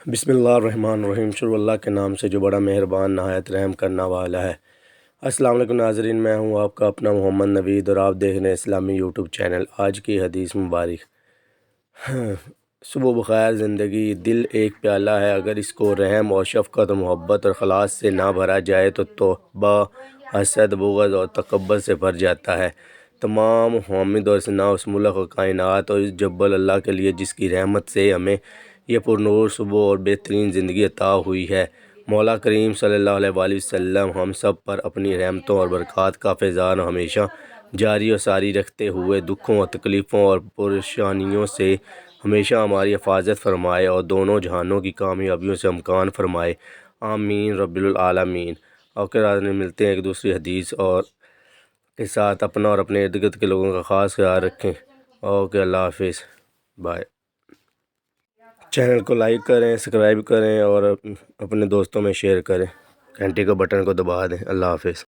بسم اللہ الرحمن الرحیم۔ شروع اللہ کے نام سے جو بڑا مہربان نہایت رحم کرنا والا ہے۔ السلام علیکم ناظرین، میں ہوں آپ کا اپنا محمد نوید اور آپ دیکھ رہے ہیں اسلامی یوٹیوب چینل۔ آج کی حدیث مبارک۔ صبح بخیر زندگی دل ایک پیالہ ہے، اگر اس کو رحم اور شفقت اور محبت اور خلاص سے نہ بھرا جائے تو توبہ، حسد، بغض اور تکبر سے بھر جاتا ہے۔ تمام حمد اور ثنا اس ملک و کائنات اور اس جبل اللہ کے لیے جس کی رحمت سے ہمیں یہ پرنور صبح اور بہترین زندگی عطا ہوئی ہے۔ مولا کریم صلی اللہ علیہ وآلہ وسلم ہم سب پر اپنی رحمتوں اور برکات کا فیضان ہمیشہ جاری و ساری رکھتے ہوئے دکھوں اور تکلیفوں اور پریشانیوں سے ہمیشہ ہماری حفاظت فرمائے اور دونوں جہانوں کی کامیابیوں سے امکان فرمائے، آمین رب العالمین۔ اوکے ناظرین، ملتے ہیں ایک دوسری حدیث اور کے ساتھ۔ اپنا اور اپنے ارد گرد کے لوگوں کا خاص خیال رکھیں۔ اوکے، اللہ حافظ، بائے۔ چینل کو لائک کریں، سبسکرائب کریں اور اپنے دوستوں میں شیئر کریں، گھنٹی کے بٹن کو دبا دیں۔ اللہ حافظ۔